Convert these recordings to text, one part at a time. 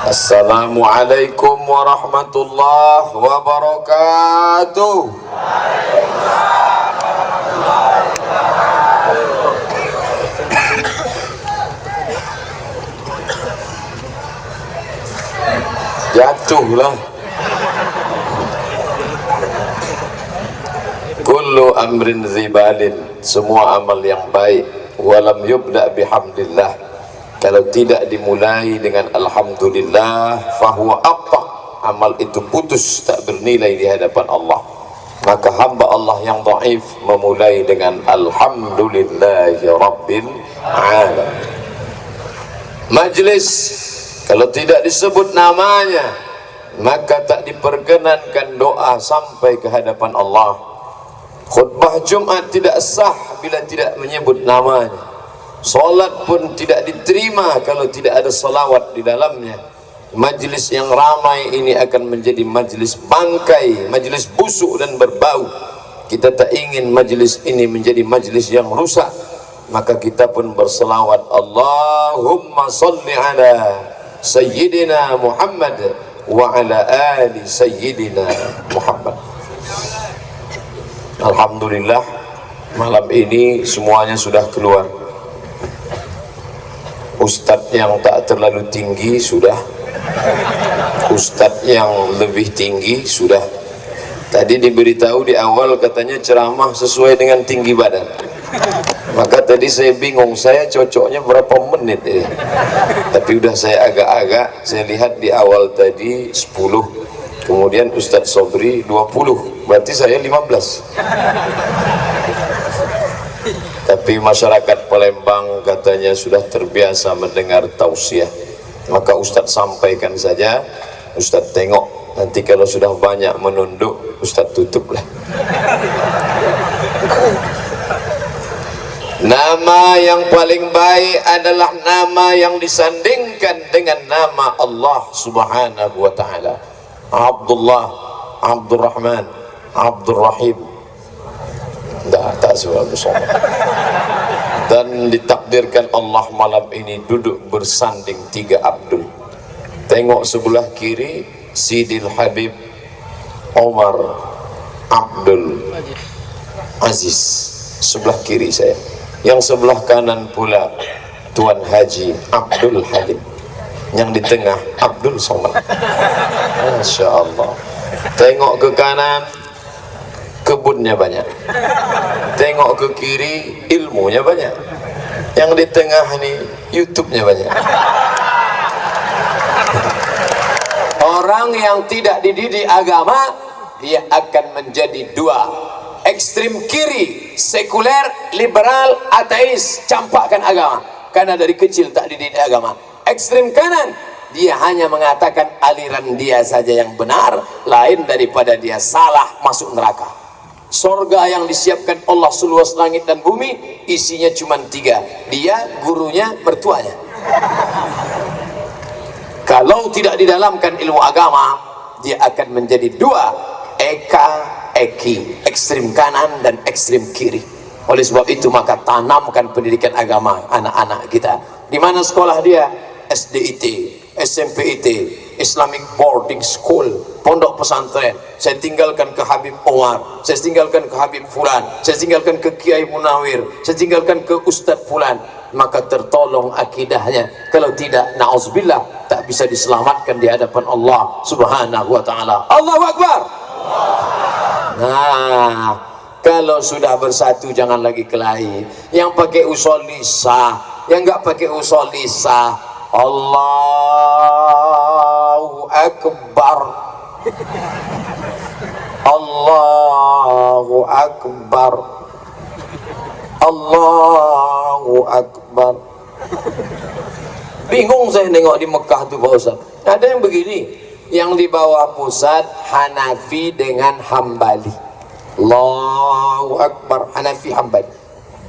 Assalamualaikum warahmatullahi wabarakatuh. Jatuhlah. Kullu amrin zibalin, semua amal yang baik, walam yubda bihamdillah, kalau tidak dimulai dengan alhamdulillah, fahuwa abta, amal itu putus, tak bernilai di hadapan Allah. Maka hamba Allah yang dhaif memulai dengan alhamdulillahi rabbil alamin. Majlis kalau tidak disebut namanya, maka tak diperkenankan doa sampai ke hadapan Allah. Khutbah Jumat tidak sah bila tidak menyebut namanya. Solat pun tidak diterima kalau tidak ada salawat di dalamnya. Majlis yang ramai ini akan menjadi majlis bangkai, majlis busuk dan berbau. Kita tak ingin majlis ini menjadi majlis yang rusak, maka kita pun berselawat, Allahumma salli ala Sayyidina Muhammad wa ala ali Sayyidina Muhammad. Alhamdulillah, malam ini semuanya sudah keluar. Ustadz yang tak terlalu tinggi sudah, ustadz yang lebih tinggi sudah. Tadi diberitahu di awal katanya ceramah sesuai dengan tinggi badan. Maka tadi saya bingung, saya cocoknya berapa menit ya? Tapi udah saya agak-agak, saya lihat di awal tadi 10, kemudian Ustadz Sobri 20, berarti saya 15. Tapi masyarakat Palembang katanya sudah terbiasa mendengar tausiah, maka Ustadz sampaikan saja. Ustadz tengok, nanti kalau sudah banyak menunduk, Ustadz tutuplah. Nama yang paling baik adalah nama yang disandingkan dengan nama Allah Subhanahu wa ta'ala. Abdullah, Abdurrahman, Abdurrahim. Tak sudah bersama. Dan ditakdirkan Allah malam ini duduk bersanding 3 Abdul. Tengok sebelah kiri Sidil Habib Omar Abdul Aziz, sebelah kiri saya. Yang sebelah kanan pula Tuan Haji Abdul Halim. Yang di tengah Abdul Somad. Masya Allah. Tengok ke kanan, kebunnya banyak. Tengok ke kiri, ilmunya banyak. Yang di tengah nih, YouTube-nya banyak. Orang yang tidak dididik agama, dia akan menjadi 2. Ekstrim kiri, sekuler, liberal, ateis, campakkan agama. Karena dari kecil tak dididik agama. Ekstrim kanan, dia hanya mengatakan aliran dia saja yang benar, lain daripada dia salah, masuk neraka. Sorga yang disiapkan Allah seluas langit dan bumi, isinya cuma 3, dia, gurunya, mertuanya. Kalau tidak didalamkan ilmu agama, dia akan menjadi 2, eka, eki, ekstrim kanan dan ekstrim kiri. Oleh sebab itu maka tanamkan pendidikan agama anak-anak kita. Di mana sekolah dia? SDIT, SMPIT, Islamic Boarding School, pondok pesantren. Saya tinggalkan ke Habib Omar, saya tinggalkan ke Habib Fulan, saya tinggalkan ke Kiai Munawir, saya tinggalkan ke Ustadz Fulan. Maka tertolong akidahnya. Kalau tidak, na'udzubillah, tak bisa diselamatkan di hadapan Allah Subhanahu wa ta'ala. Allahu Akbar. Nah, kalau sudah bersatu jangan lagi kelahi. Yang pakai usul lisah, yang nggak pakai usul lisah, Allahu Akbar, Allahu Akbar, Allahu Akbar. Bingung saya nengok di Mekah tuh Pak Ustaz. Ada yang begini, yang di bawah pusat Hanafi dengan Hambali. Allahu Akbar, Hanafi Hambali.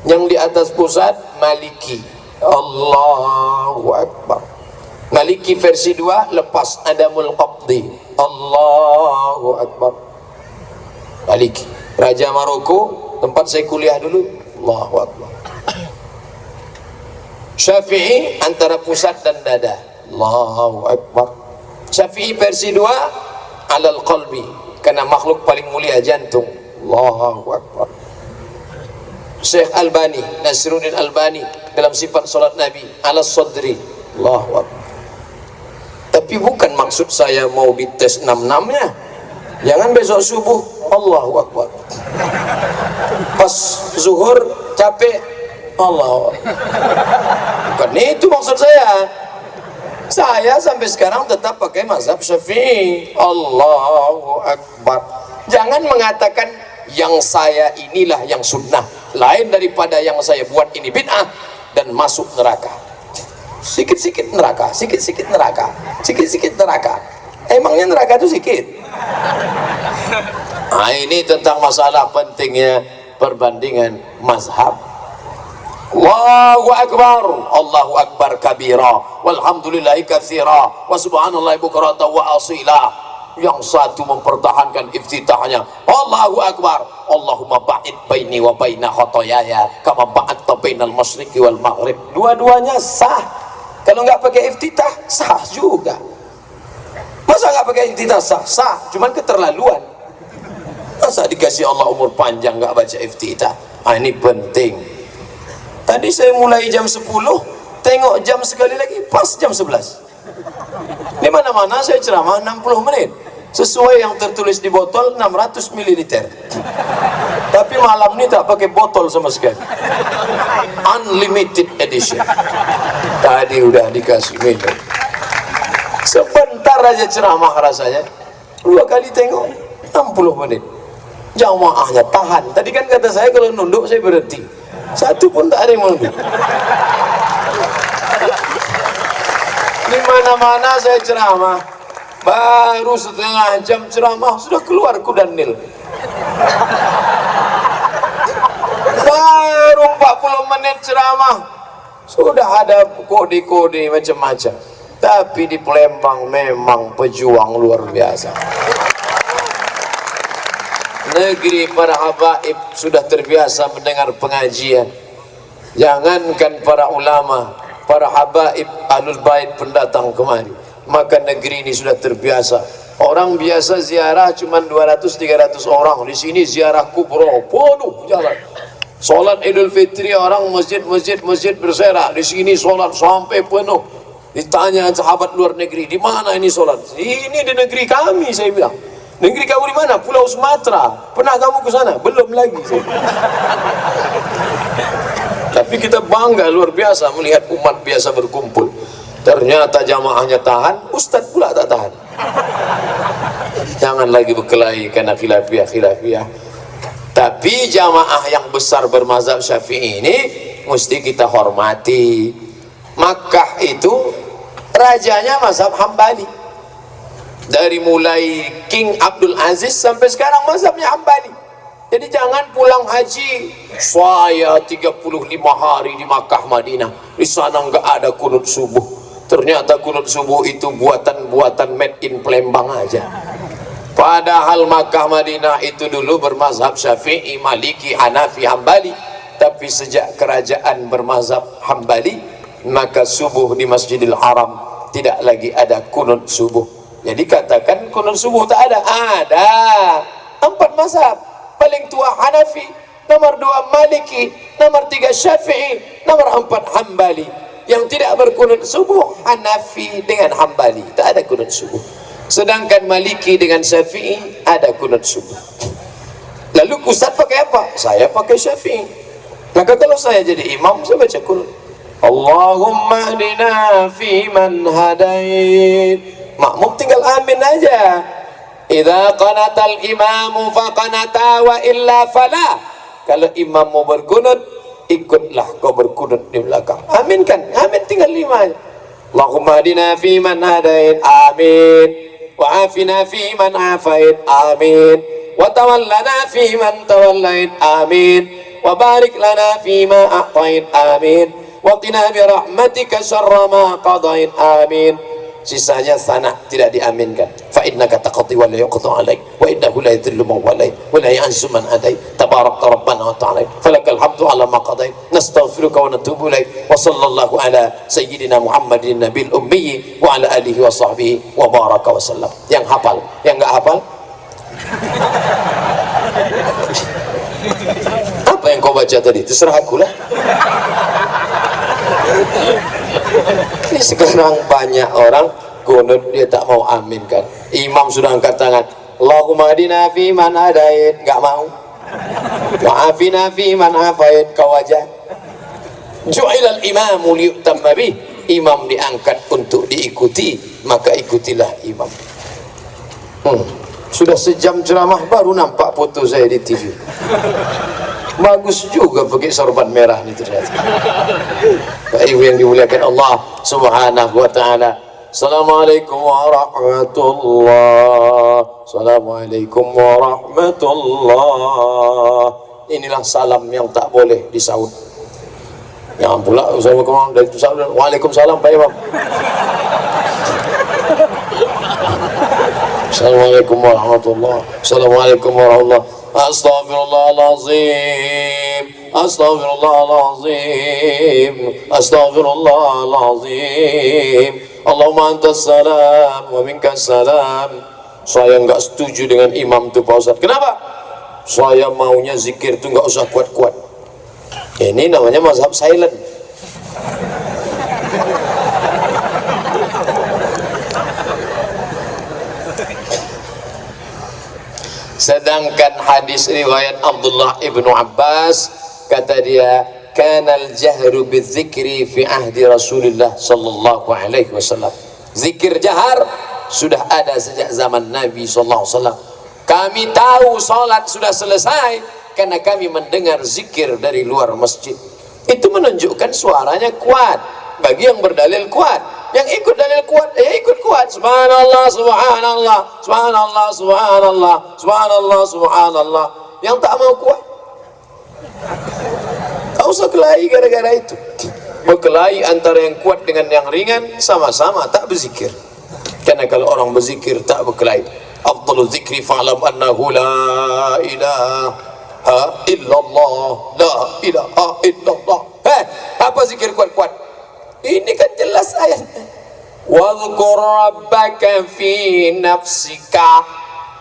Yang di atas pusat Maliki. Allahu Akbar. Maliki versi 2 lepas Adamul Qabdi. Allahu Akbar. Maliki, Raja Maroko, tempat saya kuliah dulu. Allahu Akbar. Syafi'i antara pusat dan dada. Allahu Akbar. Syafi'i versi 2 alal qalbi, karena makhluk paling mulia jantung. Allahu Akbar. Syekh Albani, Nasruddin Albani dalam sifat salat Nabi ala sadri. Allahu Akbar. Tapi bukan maksud saya mau dites 66-nya. Jangan besok subuh Allahu Akbar, pas zuhur capek Allahu Akbar. Bukan itu maksud saya. Saya sampai sekarang tetap pakai mazhab Syafi'i. Allahu Akbar. Jangan mengatakan yang saya inilah yang sunnah, lain daripada yang saya buat ini bid'ah dan masuk neraka. Sikit-sikit neraka, sikit-sikit neraka, sikit-sikit neraka. Emangnya neraka itu sikit? Nah, ini tentang masalah pentingnya perbandingan mazhab. Allahu Akbar, Allahu Akbar kabira, walhamdulillahi katsira, wa subhanallahi bukratan wa asila. Yang satu mempertahankan iftitahnya Allahu Akbar, Allahumma ba'id baini wa baina khotoyaya kama ba'adta bainal masyriqi wal maghrib. Dua-duanya sah. Kalau nggak pakai iftitah sah juga. Masa nggak pakai iftitah sah? Sah, cuman keterlaluan. Masa dikasih Allah umur panjang nggak baca iftitah? Ah, ini penting. Tadi saya mulai jam 10, tengok jam sekali lagi pas jam 11. Di mana-mana saya ceramah 60 menit sesuai yang tertulis di botol 600 ml. Tapi malam ini tak pakai botol sama sekali, unlimited edition. Tadi udah dikasih minum. Sebentar aja ceramah rasanya, 2 kali tengok 60 menit. Jamaahnya tahan. Tadi kan kata saya kalau nunduk saya berhenti, satu pun tak ada yang nunduk. Di mana-mana saya ceramah, baru setengah jam ceramah sudah keluar kuda Nil. Baru 40 menit ceramah sudah ada kode-kode macam-macam. Tapi di Palembang memang pejuang luar biasa. Negeri para habaib sudah terbiasa mendengar pengajian. Jangankan para ulama, para habaib ahlul bait pendatang kemari, maka negeri ini sudah terbiasa. Orang biasa ziarah cuma 200-300 orang. Di sini ziarah kubro penuh jalan. Salat Idul Fitri orang masjid berserak. Di sini salat sampai penuh. Ditanya sahabat luar negeri, di mana ini salat? Ini di negeri kami, saya bilang. Negeri kamu di mana? Pulau Sumatera. Pernah kamu ke sana? Belum lagi. Tapi kita bangga luar biasa melihat umat biasa berkumpul. Ternyata jamaahnya tahan, ustadz pula tak tahan. Jangan lagi berkelahi karena khilafiyah. Tapi jamaah yang besar bermazhab Syafi'i ini mesti kita hormati. Makkah itu rajanya mazhab Hambali. Dari mulai King Abdul Aziz sampai sekarang mazhabnya Hambali. Jadi jangan pulang haji saya 35 hari di Makkah Madinah, di sana nggak ada kunut subuh. Ternyata kunut subuh itu buatan made in Palembang aja. Padahal Makkah Madinah itu dulu bermazhab Syafi'i, Maliki, Hanafi, Hambali. Tapi sejak kerajaan bermazhab Hambali, maka subuh di Masjidil Haram tidak lagi ada kunut subuh. Jadi katakan kunut subuh tak ada. Ada 4 mazhab. Paling tua Hanafi, nomor 2 Maliki, nomor 3 Syafi'i, nomor 4 Hambali. Yang tidak berkunut subuh Hanafi dengan Hambali, tak ada kunut subuh. Sedangkan Maliki dengan Syafi'i ada kunut subuh. Lalu ustaz pakai apa? Saya pakai Syafi'i. Maka kalau saya jadi imam, saya baca kunut. Allahumma hdina fi man hadait. Makmum tinggal amin aja. Idza qanatal imamu faqanata wa illa fala. Kalau imam mau berkunut, ikutlah kau berkunut di belakang. Amin kan? Amin tinggal 5. Allahumma hadina fi man hadait. Amin. Wa afina fi man afait. Amin. Wa tawallana fi man tawallait. Amin. Wa barik lana fi ma a'tait. Amin. Wa qina bi rahmatika syarra ma qadait. Amin. sisanya sana tidak diaminkan. Fa innaka taqdi wa la yuqda alaik wa innahu la yadhillu man walait wa la ya'zu man adait tabarakta rabbana wa ta'ala falakal hamdu ala ma qadait nastaghfiruka wa natubu ilaik wa sallallahu ala sayyidina Muhammadin nabil ummi wa ala alihi wa sahbihi wa baraka wa sallam. Yang hafal, yang enggak hafal apa yang kau baca tadi? Terserah aku lah. Ini sekarang banyak orang kunut dia tak mau aminkan. Imam sudah angkat tangan, Allahumma hadina fi man hadait, enggak mau. Wa'afina fi man afait, kau aja. Ju'ilal imamu liyutamma bih, imam diangkat untuk diikuti, maka ikutilah imam. Sudah sejam ceramah baru nampak foto saya di TV. Bagus juga pakai sorban merah ini ternyata. Pak Ibu yang dimuliakan Allah Subhanahu wa taala. Assalamualaikum warahmatullahi. Assalamualaikum warahmatullahi. Inilah salam yang tak boleh disaut. Jangan pula Assalamualaikum dari itu saut. Waalaikumsalam Pak Imam. Assalamualaikum warahmatullahi. Assalamualaikum warahmatullahi. Astaghfirullahalazim, astaghfirullahalazim, astaghfirullahalazim. Allahumma antas salam wa minkas salam. Saya enggak setuju dengan imam itu Pak Ustaz. Kenapa? Saya maunya zikir itu enggak usah kuat-kuat. Ini namanya mazhab silent. Sedangkan hadis riwayat Abdullah ibnu Abbas, kata dia, kanal jahru bidzikri fi ahdi Rasulullah sallallahu alaihi wasallam. Zikir jahar sudah ada sejak zaman Nabi sallallahu alaihi wasallam. Kami tahu salat sudah selesai karena kami mendengar zikir dari luar masjid. Itu menunjukkan suaranya kuat. Bagi yang berdalil kuat, yang ikut dalil kuat, ya ikut kuat. Subhanallah, subhanallah, subhanallah, subhanallah, subhanallah, subhanallah. Yang tak mau kuat, tak usah kelahi gara-gara itu. Berkelahi antara yang kuat dengan yang ringan, sama-sama tak berzikir. Karena kalau orang berzikir tak berkelahi. Afdalu zikri fa'lam annahu la ilaha illallah, la ilaha illallah. Apa zikir kuat-kuat? Ini kan jelas ayatnya. Wadhkur rabbaka fi nafsika.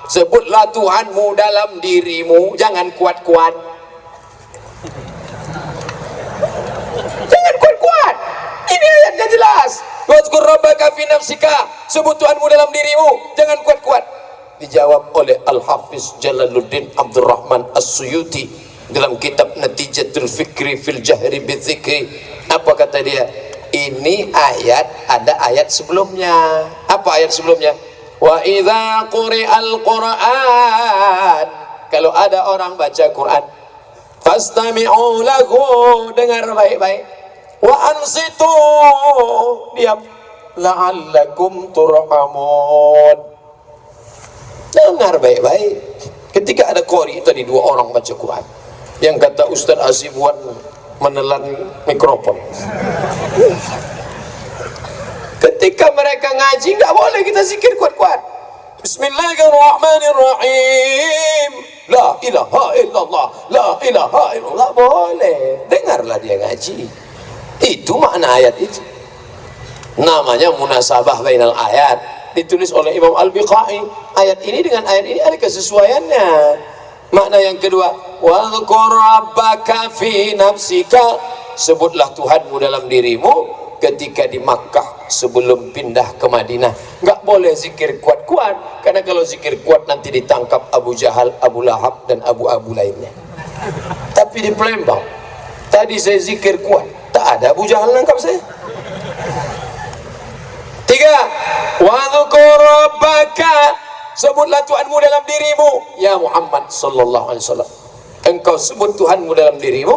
Sebutlah Tuhanmu dalam dirimu, jangan kuat-kuat. Jangan kuat-kuat. Ini ayatnya jelas. Wadhkur rabbaka fi nafsika. Sebut Tuhanmu dalam dirimu, jangan kuat-kuat. Dijawab oleh Al-Hafiz Jalaluddin Abdurrahman As-Suyuti dalam kitab Natijatul Fikri fil Jahri Bidzikri. Apa kata dia? Ini ayat, ada ayat sebelumnya. Apa ayat sebelumnya? Wa idza quri'al Qur'an, kalau ada orang baca Quran, fastami'u lahu, dengar baik-baik. Wa ansitu, diam, la'allakum turhamun. Dengar baik-baik. Ketika ada qori tadi, dua orang baca Quran, yang kata Ustaz Asibuan menelan mikrofon. Ketika mereka ngaji, nggak boleh kita zikir kuat-kuat. Bismillahirrahmanirrahim. La ilaha illallah, la ilaha illallah. Boleh. Dengarlah dia ngaji. Itu makna ayat itu. Namanya munasabah bainal ayat. Ditulis oleh Imam Al-Biqai. Ayat ini dengan ayat ini ada kesesuaiannya. Makna yang kedua, wadhkur rabbaka fi nafsika, sebutlah Tuhanmu dalam dirimu ketika di Makkah sebelum pindah ke Madinah. Enggak boleh zikir kuat-kuat, karena kalau zikir kuat nanti ditangkap Abu Jahal, Abu Lahab dan Abu lainnya. Tapi di Palembang tadi saya zikir kuat, tak ada Abu Jahal nangkap saya. Tiga, wadhkur rabbaka, sebutlah Tuhanmu dalam dirimu, ya Muhammad sallallahu alaihi wasallam. Engkau sebut Tuhanmu dalam dirimu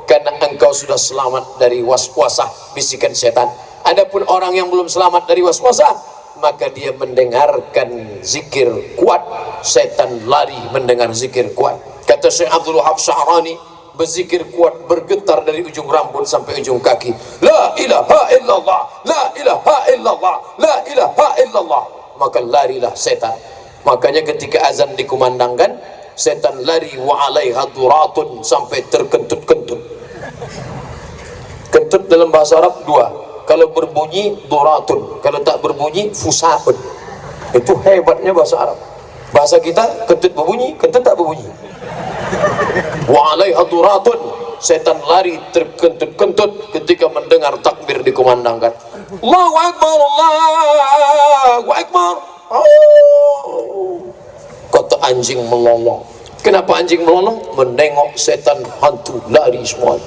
karena engkau sudah selamat dari waswasah bisikan setan. Adapun orang yang belum selamat dari waswasah, maka dia mendengarkan zikir kuat, setan lari mendengar zikir kuat. Kata Syekh Abdul Wahab Sya'rani, berzikir kuat, bergetar dari ujung rambut sampai ujung kaki. La ilaha illallah, la ilaha illallah, la ilaha illallah. Maka larilah setan. Makanya ketika azan dikumandangkan, setan lari wa alaiha duratun, sampai terkentut-kentut. Kentut dalam bahasa Arab dua. Kalau berbunyi duratun, kalau tak berbunyi fusaun. Itu hebatnya bahasa Arab. Bahasa kita kentut berbunyi, kentut tak berbunyi. Wa alaiha duratun, setan lari terkentut-kentut ketika mendengar takbir dikumandangkan. Allahu akbar, Allahu akbar. Oh. Kata anjing melolong. Kenapa anjing melolong? Menengok setan hantu, lari semua.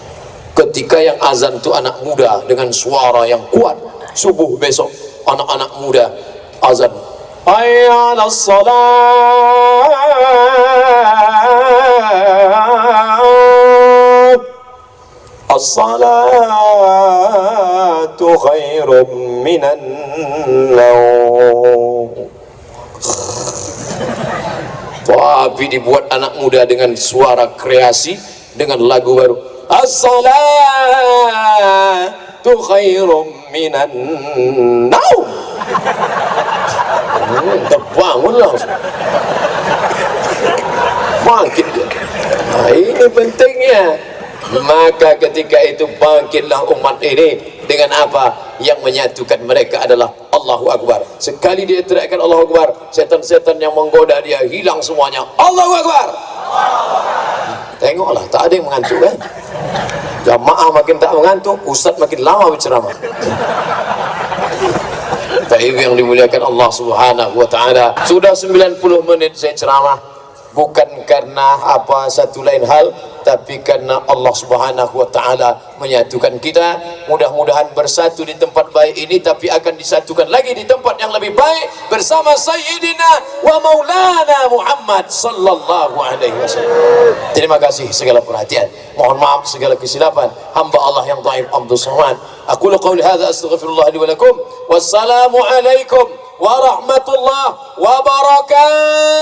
Ketika yang azan itu anak muda dengan suara yang kuat, subuh besok anak-anak muda azan, hayya 'alas salat, as-salatu khairum minan naum. Tapi dibuat anak muda dengan suara kreasi, dengan lagu baru, as-salatu khairum minan naum. Terbangun langsung, bangkit dia. Nah, ini pentingnya. Maka ketika itu bangkitlah umat ini dengan apa? Yang menyatukan mereka adalah Allahu Akbar. Sekali dia teriakkan Allahu Akbar, setan-setan yang menggoda dia hilang semuanya. Allahu Akbar. Tengoklah, tak ada yang mengantuk kan? Jamaah makin tak mengantuk, ustaz makin lama berceramah. Tapi yang dimuliakan Allah Subhanahu wa taala, sudah 90 menit saya ceramah, bukan karena apa satu lain hal, tapi karena Allah Subhanahu wa taala menyatukan kita. Mudah-mudahan bersatu di tempat baik ini, tapi akan disatukan lagi di tempat yang lebih baik bersama Sayyidina wa Maulana Muhammad sallallahu alaihi wasallam. Terima kasih segala perhatian. Mohon maaf segala kesilapan. Hamba Allah yang dhaif Abdul Somad. Aku qauli hadza astaghfirullah li wa lakum. Wassalamu alaikum warahmatullahi wabarakatuh.